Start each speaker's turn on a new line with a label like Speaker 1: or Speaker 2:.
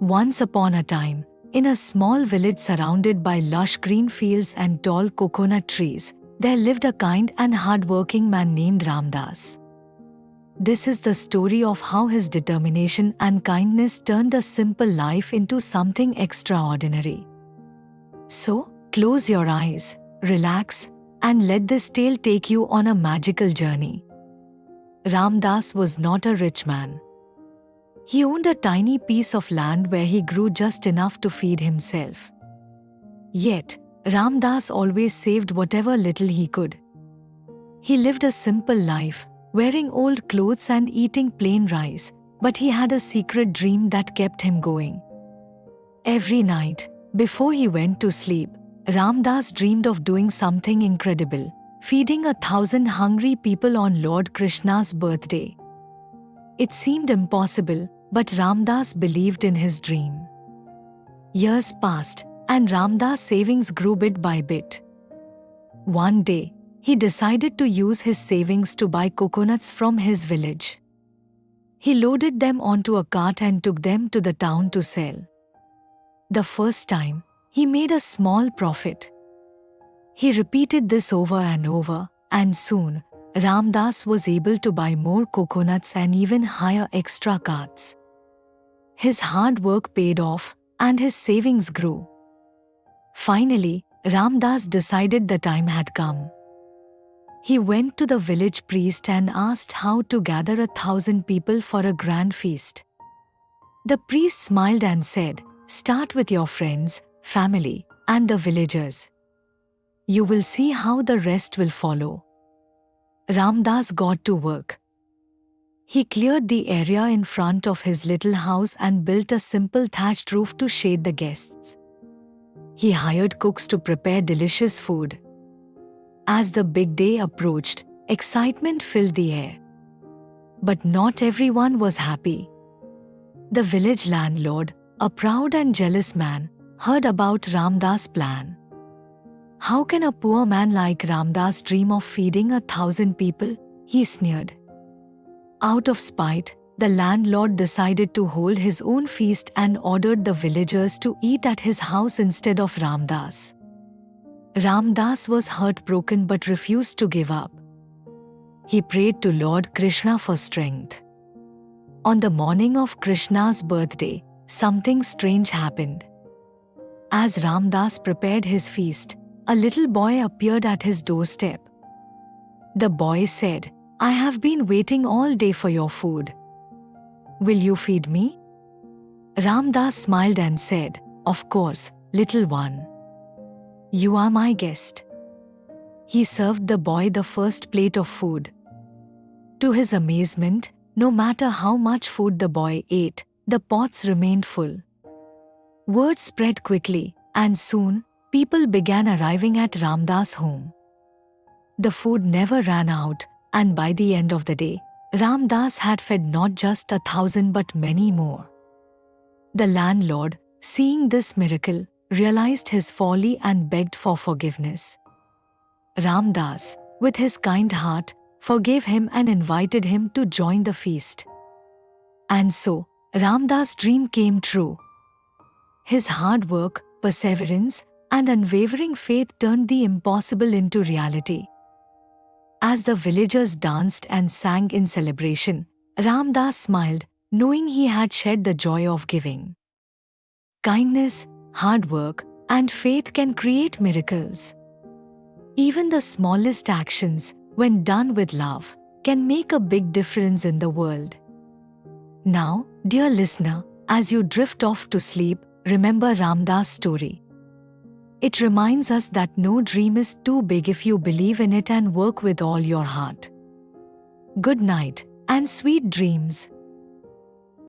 Speaker 1: Once upon a time, in a small village surrounded by lush green fields and tall coconut trees, there lived a kind and hard-working man named Ramdas. This is the story of how his determination and kindness turned a simple life into something extraordinary. So, close your eyes, relax, and let this tale take you on a magical journey. Ramdas was not a rich man. He owned a tiny piece of land where he grew just enough to feed himself. Yet, Ramdas always saved whatever little he could. He lived a simple life, wearing old clothes and eating plain rice, but he had a secret dream that kept him going. Every night, before he went to sleep, Ramdas dreamed of doing something incredible, feeding 1,000 hungry people on Lord Krishna's birthday. It seemed impossible, but Ramdas believed in his dream. Years passed, and Ramdas' savings grew bit by bit. One day, he decided to use his savings to buy coconuts from his village. He loaded them onto a cart and took them to the town to sell. The first time, he made a small profit. He repeated this over and over, and soon, Ramdas was able to buy more coconuts and even hire extra carts. His hard work paid off, and his savings grew. Finally, Ramdas decided the time had come. He went to the village priest and asked how to gather 1,000 people for a grand feast. The priest smiled and said, "Start with your friends, family, and the villagers. You will see how the rest will follow." Ramdas got to work. He cleared the area in front of his little house and built a simple thatched roof to shade the guests. He hired cooks to prepare delicious food. As the big day approached, excitement filled the air. But not everyone was happy. The village landlord, a proud and jealous man, heard about Ramdas' plan. "How can a poor man like Ramdas dream of feeding 1,000 people?" he sneered. Out of spite, the landlord decided to hold his own feast and ordered the villagers to eat at his house instead of Ramdas. Ramdas was heartbroken but refused to give up. He prayed to Lord Krishna for strength. On the morning of Krishna's birthday, something strange happened. As Ramdas prepared his feast, a little boy appeared at his doorstep. The boy said, "I have been waiting all day for your food. Will you feed me?" Ramdas smiled and said, "Of course, little one. You are my guest." He served the boy the first plate of food. To his amazement, no matter how much food the boy ate, the pots remained full. Word spread quickly, and soon, people began arriving at Ramdas' home. The food never ran out, and by the end of the day, Ramdas had fed not just 1,000 but many more. The landlord, seeing this miracle, realized his folly and begged for forgiveness. Ramdas, with his kind heart, forgave him and invited him to join the feast. And so, Ramdas' dream came true. His hard work, perseverance, and unwavering faith turned the impossible into reality. As the villagers danced and sang in celebration, Ramdas smiled, knowing he had shared the joy of giving. Kindness, hard work, and faith can create miracles. Even the smallest actions, when done with love, can make a big difference in the world. Now, dear listener, as you drift off to sleep, remember Ramdas' story. It reminds us that no dream is too big if you believe in it and work with all your heart. Good night, and sweet dreams.